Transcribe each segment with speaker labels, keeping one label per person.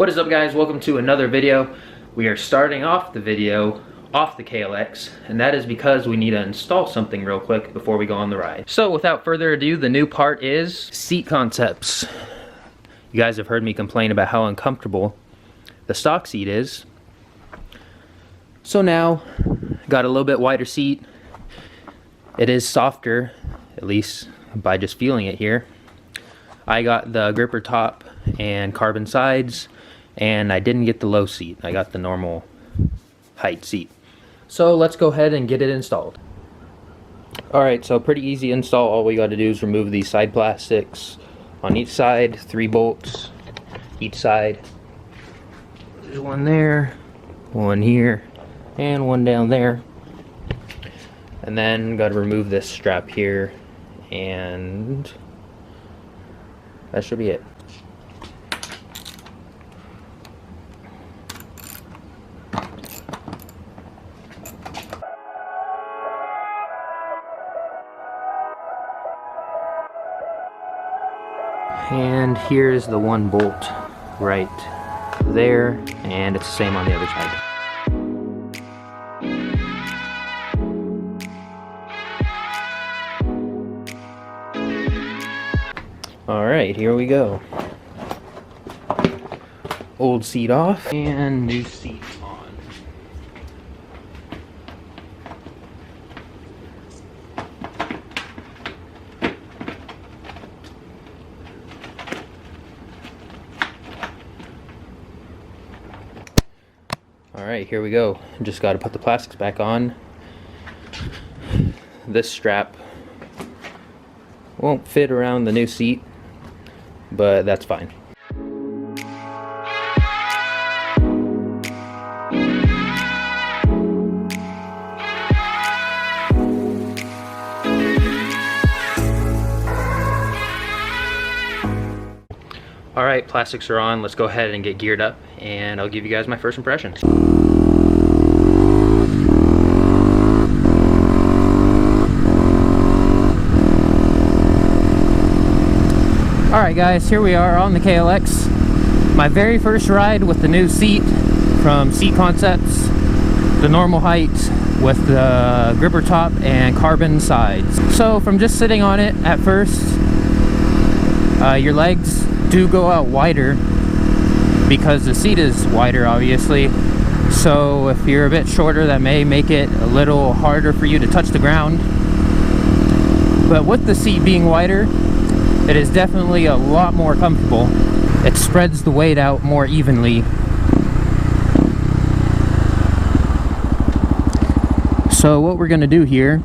Speaker 1: What is up, guys? Welcome to another video. We are starting off the video off the KLX, and that is because we need to install something real quick before we go on the ride. So without further ado, the new part is seat concepts. You guys have heard me complain about how uncomfortable the stock seat is. So now, got a little bit wider seat. It is softer, at least by just feeling it here. I got the gripper top and carbon sides, and I didn't get the low seat. I got the normal height seat. So let's go ahead and get it installed. Alright, so pretty easy install. All we got to do is remove these side plastics on each side, 3 bolts each side. There's one there, one here, and one down there. And then got to remove this strap here, and that should be it. And here's the one bolt right there, and it's the same on the other side. Alright, here we go. Old seat off and new seat on. Alright, here we go. Just got to put the plastics back on. This strap won't fit around the new seat, but that's fine. Alright, plastics are on. Let's go ahead and get geared up, and I'll give you guys my first impressions. Alright guys, here we are on the KLX. My very first ride with the new seat from Seat Concepts. The normal height with the gripper top and carbon sides. So from just sitting on it at first, your legs do go out wider because the seat is wider, obviously. So if you're a bit shorter, that may make it a little harder for you to touch the ground. But with the seat being wider, it is definitely a lot more comfortable. It spreads the weight out more evenly. So what we're gonna do here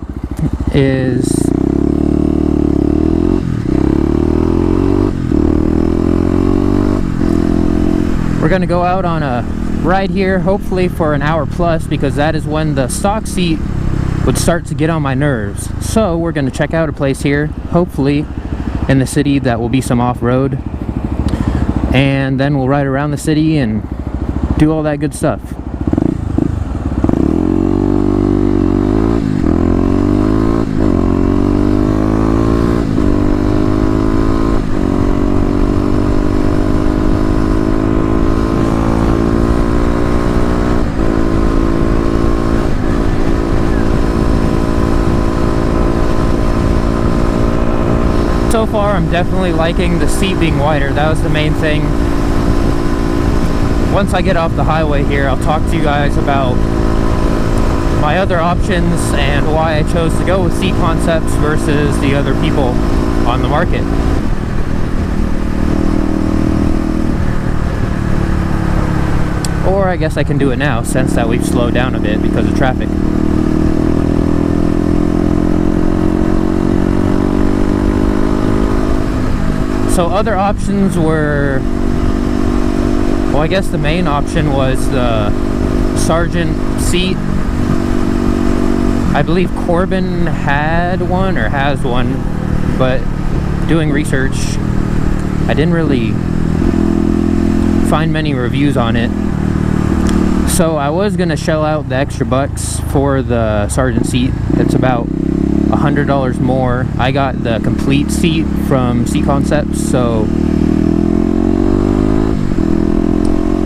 Speaker 1: is we're gonna go out on a ride here, hopefully for an hour plus, because that is when the stock seat would start to get on my nerves. So we're gonna check out a place here, hopefully in the city that will be some off-road, and then we'll ride around the city and do all that good stuff. So far, I'm definitely liking the seat being wider. That was the main thing. Once I get off the highway here, I'll talk to you guys about my other options and why I chose to go with Seat Concepts versus the other people on the market. Or I guess I can do it now, since that we've slowed down a bit because of traffic. So other options were, well, I guess the main option was the Sergeant seat. I believe Corbin had one or has one, but doing research, I didn't really find many reviews on it. So I was gonna shell out the extra bucks for the Sergeant seat. It's about $100 more. I got the complete seat from Seat Concepts, so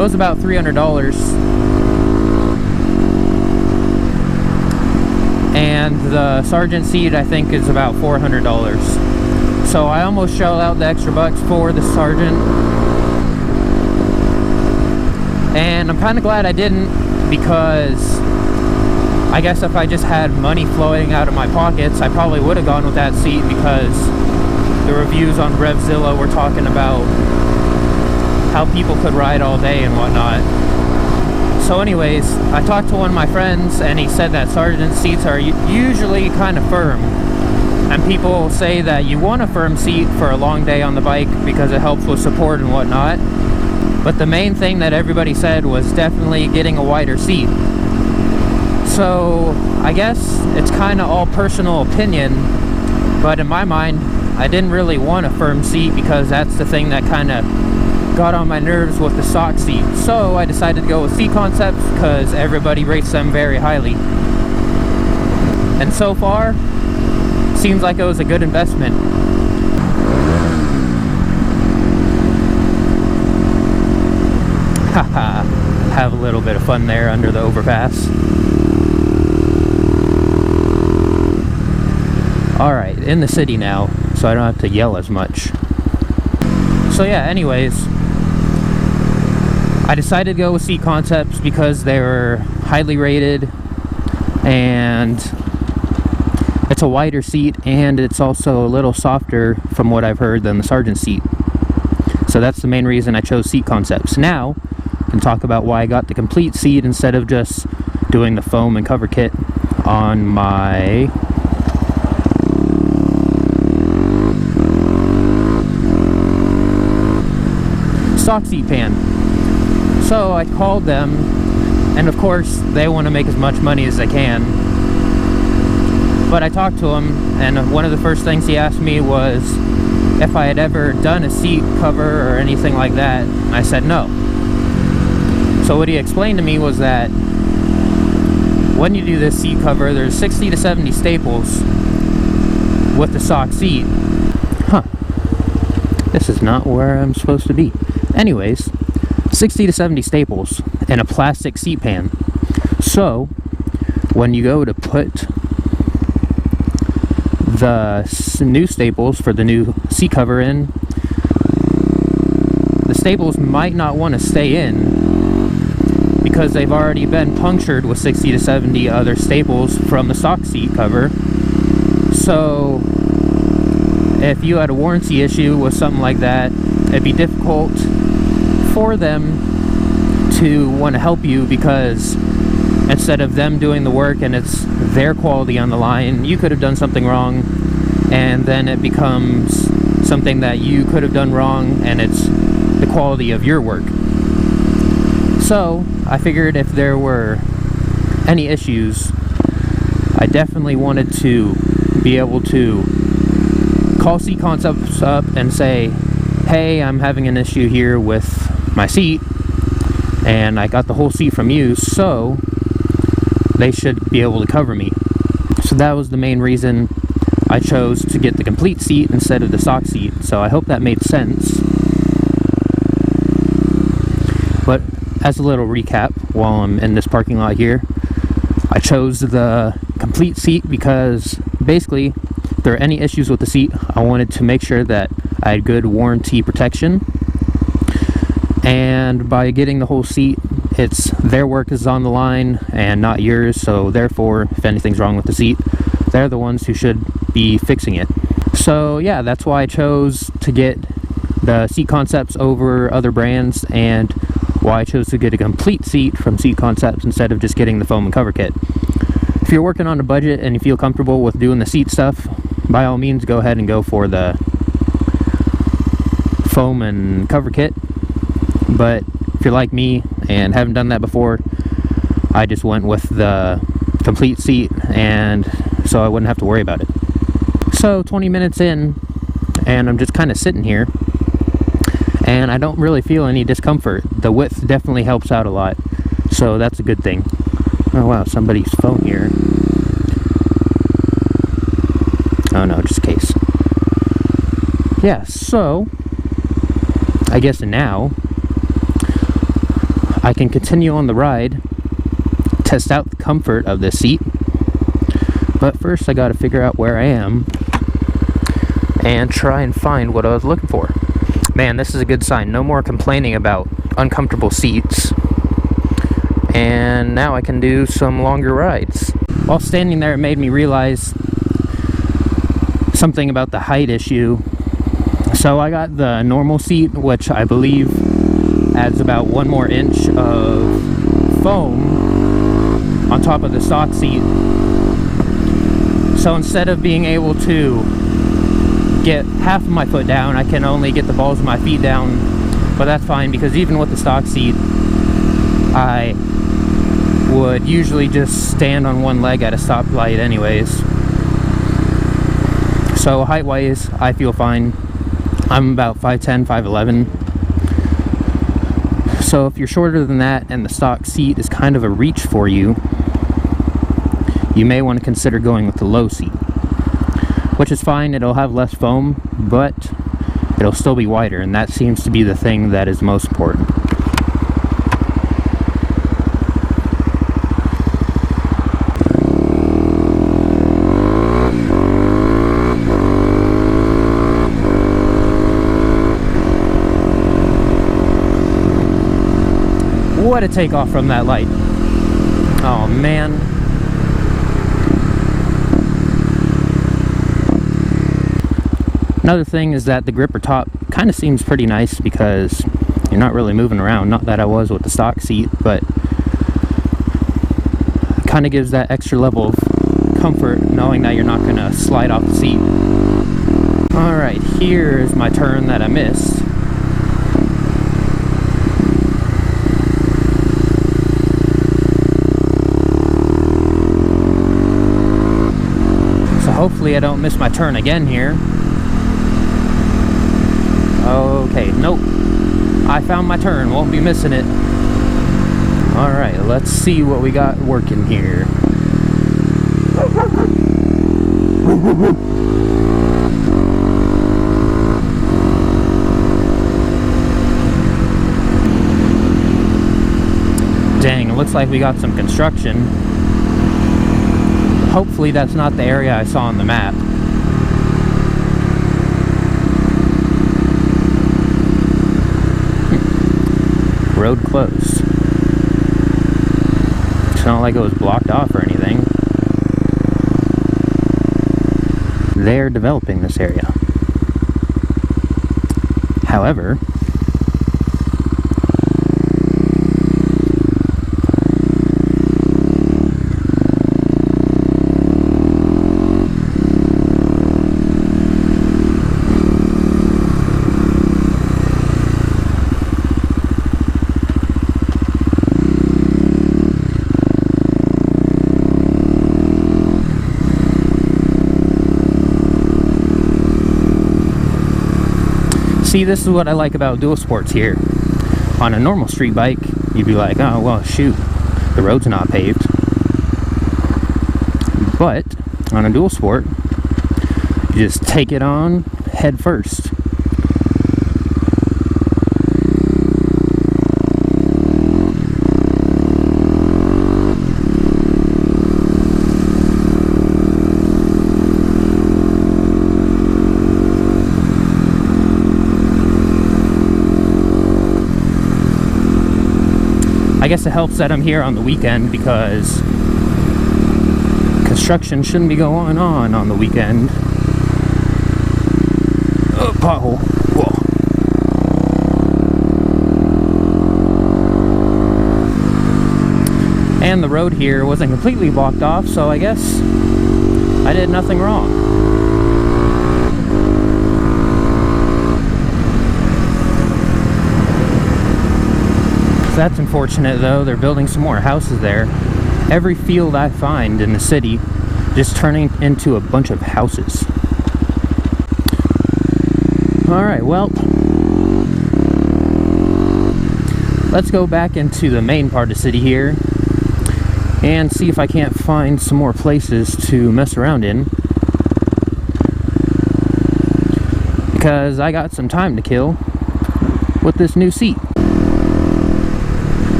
Speaker 1: was about $300. And the Sergeant seat, I think, is about $400. So I almost shelled out the extra bucks for the Sergeant. And I'm kind of glad I didn't, because I guess if I just had money flowing out of my pockets, I probably would have gone with that seat, because the reviews on RevZilla were talking about how people could ride all day and whatnot. So anyways, I talked to one of my friends, and he said that Sergeant seats are usually kind of firm. And people say that you want a firm seat for a long day on the bike because it helps with support and whatnot. But the main thing that everybody said was definitely getting a wider seat. So I guess it's kind of all personal opinion, but in my mind, I didn't really want a firm seat because that's the thing that kind of got on my nerves with the stock seat. So I decided to go with Seat Concepts because everybody rates them very highly. And so far, seems like it was a good investment. Haha, have a little bit of fun there under the overpass. Alright, in the city now, so I don't have to yell as much. So yeah, anyways, I decided to go with Seat Concepts because they were highly rated, and it's a wider seat, and it's also a little softer from what I've heard than the Sergeant seat. So that's the main reason I chose Seat Concepts. Now, I can talk about why I got the complete seat instead of just doing the foam and cover kit on my stock seat pan. So I called them, and of course they want to make as much money as they can. But I talked to him, and one of the first things he asked me was if I had ever done a seat cover or anything like that. I said no. So what he explained to me was that when you do this seat cover, there's 60 to 70 staples with the stock seat. Huh. This is not where I'm supposed to be. Anyways, 60 to 70 staples in a plastic seat pan. So when you go to put the new staples for the new seat cover in, the staples might not want to stay in because they've already been punctured with 60 to 70 other staples from the stock seat cover. So if you had a warranty issue with something like that, it'd be difficult for them to want to help you, because instead of them doing the work and it's their quality on the line, you could have done something wrong, and then it becomes something that you could have done wrong, and it's the quality of your work. So I figured if there were any issues, I definitely wanted to be able to call Seat Concepts up and say, hey, I'm having an issue here with my seat, and I got the whole seat from you, so they should be able to cover me. So that was the main reason I chose to get the complete seat instead of the stock seat. So I hope that made sense. But as a little recap, while I'm in this parking lot here, I chose the complete seat because basically, if there are any issues with the seat, I wanted to make sure that I had good warranty protection. And by getting the whole seat, it's their work is on the line and not yours, so therefore if anything's wrong with the seat, they're the ones who should be fixing it. So yeah, that's why I chose to get the Seat Concepts over other brands, and why I chose to get a complete seat from Seat Concepts instead of just getting the foam and cover kit. If you're working on a budget and you feel comfortable with doing the seat stuff, by all means go ahead and go for the foam and cover kit. But if you're like me and haven't done that before, I just went with the complete seat, and so I wouldn't have to worry about it. So 20 minutes in, and I'm just kind of sitting here, and I don't really feel any discomfort. The width definitely helps out a lot, so that's a good thing. Oh wow, somebody's phone here. Oh no, just a case. Yeah, so I guess now I can continue on the ride, test out the comfort of this seat. But first I gotta figure out where I am and try and find what I was looking for. Man, this is a good sign. No more complaining about uncomfortable seats. And now I can do some longer rides. While standing there, it made me realize something about the height issue. So I got the normal seat, which I believe adds about 1 more inch of foam on top of the stock seat. So instead of being able to get half of my foot down, I can only get the balls of my feet down. But that's fine, because even with the stock seat, I would usually just stand on one leg at a stoplight anyways. So height-wise, I feel fine. I'm about 5'10", 5'11". So if you're shorter than that and the stock seat is kind of a reach for you, you may want to consider going with the low seat. Which is fine, it'll have less foam, but it'll still be wider, and that seems to be the thing that is most important. What a takeoff from that light. Oh man. Another thing is that the gripper top kind of seems pretty nice because you're not really moving around. Not that I was with the stock seat, but it kind of gives that extra level of comfort knowing that you're not going to slide off the seat. Alright, here's my turn that I missed. Hopefully I don't miss my turn again here. Okay, nope. I found my turn, won't be missing it. Alright, let's see what we got working here. Dang, it looks like we got some construction. Hopefully that's not the area I saw on the map. Road closed. It's not like it was blocked off or anything. They're developing this area. However, see, this is what I like about dual sports here. On a normal street bike, you'd be like, oh, well, shoot, the road's not paved. But on a dual sport, you just take it on head first. I guess it helps that I'm here on the weekend because construction shouldn't be going on the weekend. Oh, pothole. Whoa. And the road here wasn't completely blocked off, so I guess I did nothing wrong. That's unfortunate though. They're building some more houses there. Every field I find in the city just turning into a bunch of houses. Alright, well, let's go back into the main part of the city here and see if I can't find some more places to mess around in, because I got some time to kill with this new seat.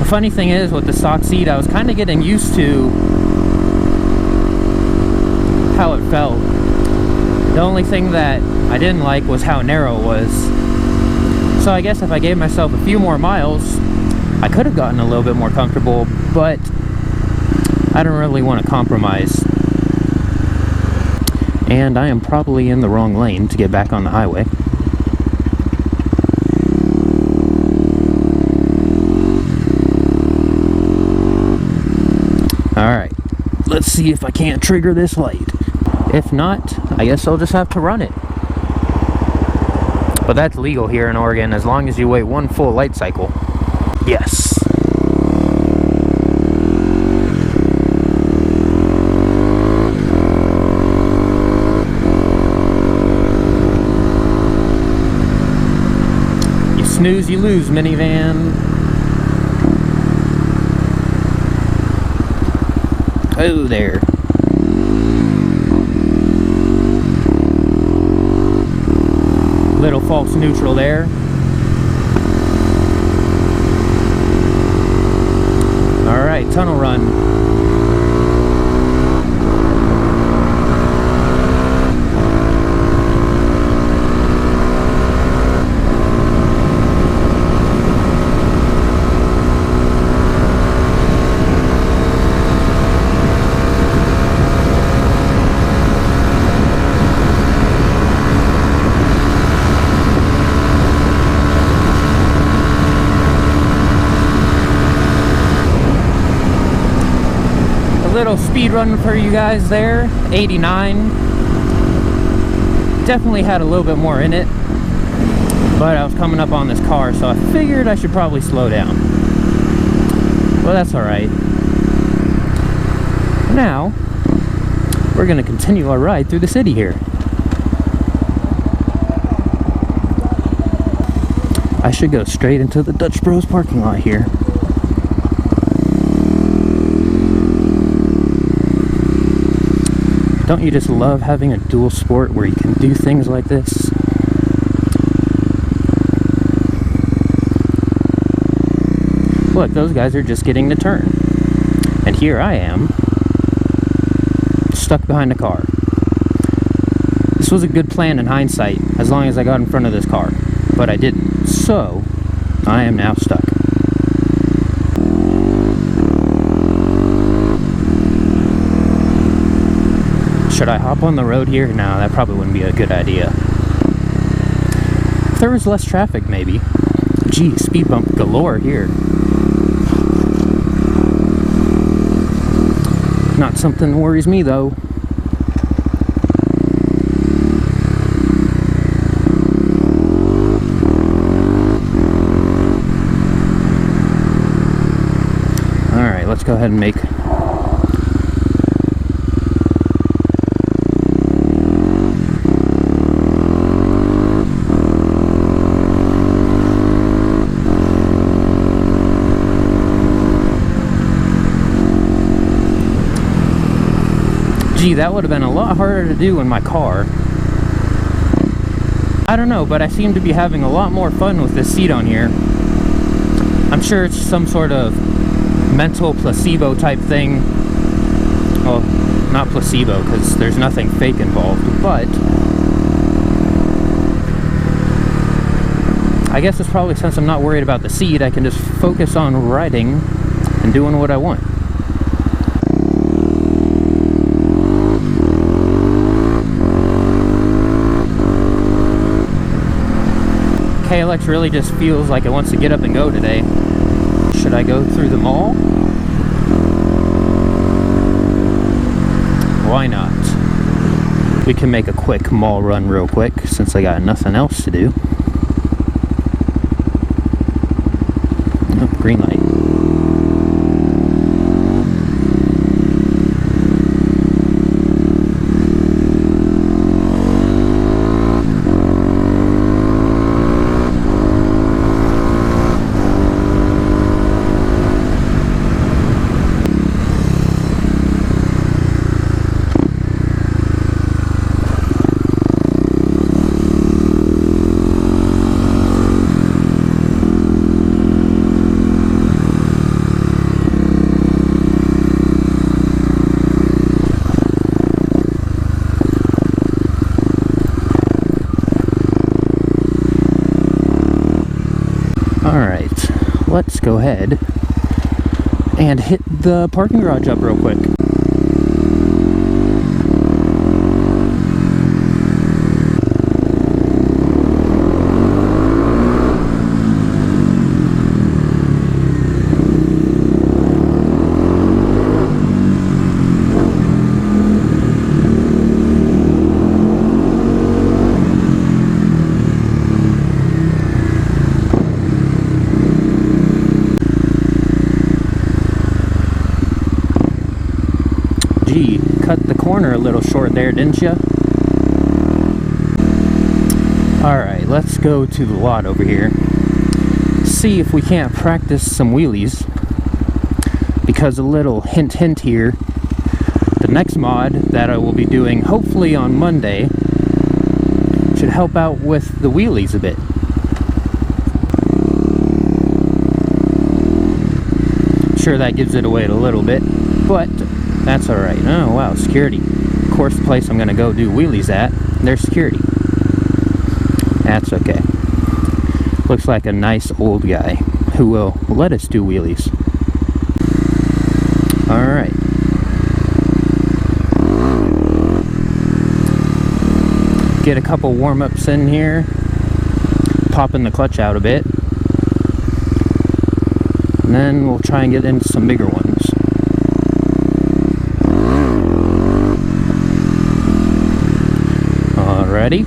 Speaker 1: funny thing is, with the stock seat, I was kind of getting used to how it felt. The only thing that I didn't like was how narrow it was. So I guess if I gave myself a few more miles, I could have gotten a little bit more comfortable, but I don't really want to compromise. And I am probably in the wrong lane to get back on the highway. Alright, let's see if I can't trigger this light. If not, I guess I'll just have to run it. But that's legal here in Oregon as long as you wait one full light cycle. Yes. You snooze, you lose, minivan. Oh, there. Little false neutral there. Alright, tunnel run. Little speed run for you guys there. 89. Definitely had a little bit more in it, but I was coming up on this car, so I figured I should probably slow down. Well, that's alright. Now we're gonna continue our ride through the city here. I should go straight into the Dutch Bros parking lot here. Don't you just love having a dual sport where you can do things like this? Look, those guys are just getting the turn. And here I am, stuck behind a car. This was a good plan in hindsight, as long as I got in front of this car. But I didn't, so I am now stuck. Should I hop on the road here? No, that probably wouldn't be a good idea. If there was less traffic, maybe. Gee, speed bump galore here. Not something that worries me, though. Alright, let's go ahead and make... Gee, that would have been a lot harder to do in my car. I don't know, but I seem to be having a lot more fun with this seat on here. I'm sure it's some sort of mental placebo type thing. Well, not placebo, because there's nothing fake involved, but I guess it's probably since I'm not worried about the seat, I can just focus on riding and doing what I want. KLX really just feels like it wants to get up and go today. Should I go through the mall? Why not? We can make a quick mall run real quick since I got nothing else to do. Oh, green light. go ahead and hit the parking garage up real quick. Gee, cut the corner a little short there, didn't you? Alright, let's go to the lot over here. See if we can't practice some wheelies. Because a little hint here, the next mod that I will be doing hopefully on Monday should help out with the wheelies a bit. Sure, that gives it away a little bit, but that's alright. Oh wow, security. Of course, the place I'm gonna go do wheelies at, there's security. That's okay. Looks like a nice old guy who will let us do wheelies. Alright. Get a couple warm-ups in here. Popping the clutch out a bit. And then we'll try and get into some bigger ones. Alrighty.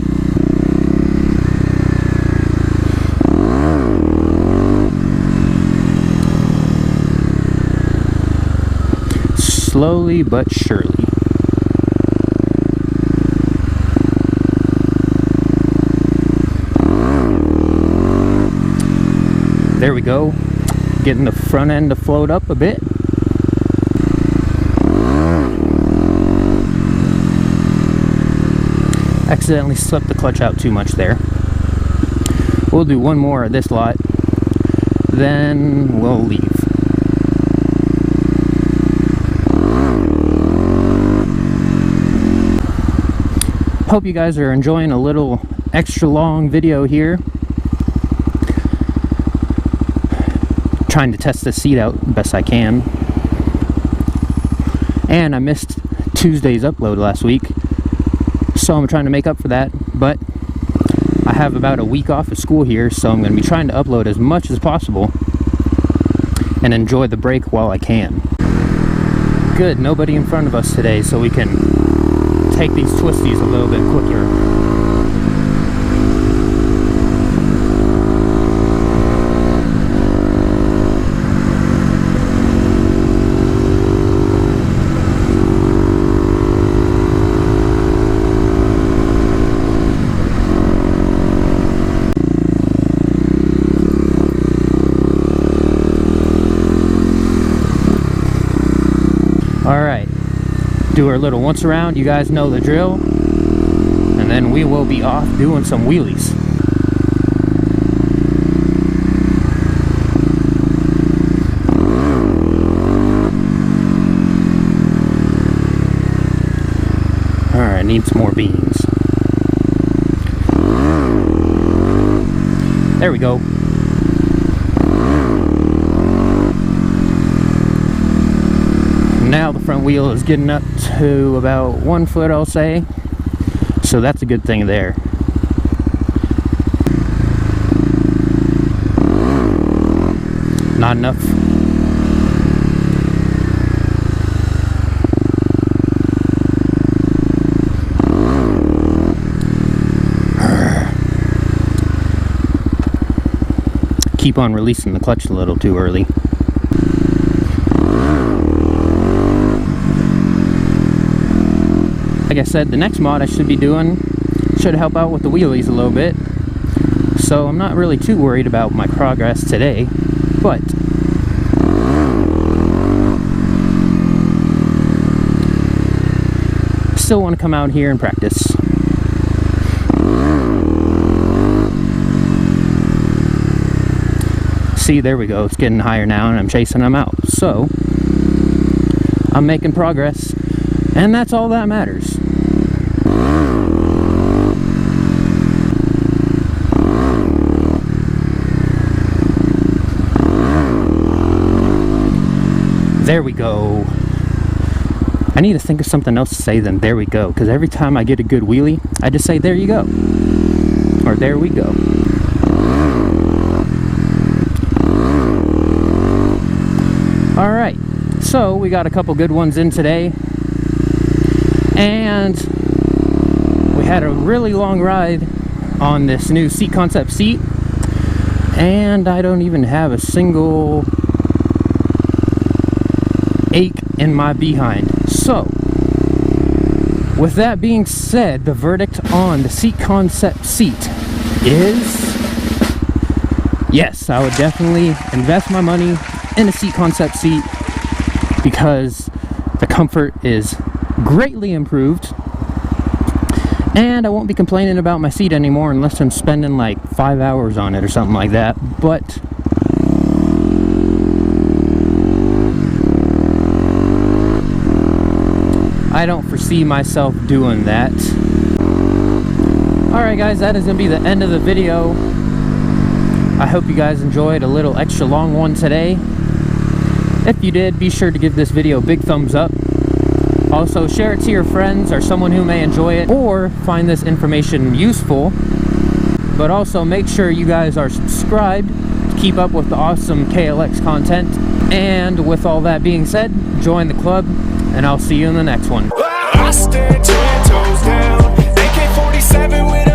Speaker 1: Slowly but surely. There we go. Getting the front end to float up a bit. Accidentally slipped the clutch out too much there. We'll do one more of this lot, then we'll leave. Hope you guys are enjoying a little extra long video here. Trying to test the seat out best I can. And I missed Tuesday's upload last week, so I'm trying to make up for that, but I have about a week off of school here, so I'm going to be trying to upload as much as possible and enjoy the break while I can. Good, nobody in front of us today, so we can take these twisties a little bit quicker. Alright, do our little once around, you guys know the drill, and then we will be off doing some wheelies. Alright, need some more beans. There we go. Now the front wheel is getting up to about 1 foot, I'll say, so that's a good thing there. Not enough. Keep on releasing the clutch a little too early. Like I said, the next mod I should be doing should help out with the wheelies a little bit. So I'm not really too worried about my progress today, but still want to come out here and practice. See, there we go. It's getting higher now and I'm chasing them out. So I'm making progress, and that's all that matters. There we go. I need to think of something else to say than there we go, because every time I get a good wheelie, I just say there you go, or there we go. Alright, so we got a couple good ones in today, and we had a really long ride on this new seat concept seat, and I don't even have a single ache in my behind. So, with that being said, the verdict on the seat concept seat is yes, I would definitely invest my money in a seat concept seat because the comfort is greatly improved, and I won't be complaining about my seat anymore unless I'm spending like 5 hours on it or something like that. But I don't foresee myself doing that. Alright guys, that is going to be the end of the video. I hope you guys enjoyed a little extra long one today. If you did, be sure to give this video a big thumbs up. Also, share it to your friends or someone who may enjoy it or find this information useful. But also make sure you guys are subscribed to keep up with the awesome KLX content. And with all that being said, join the club, and I'll see you in the next one.
Speaker 2: I stand 10 toes down, AK-47 with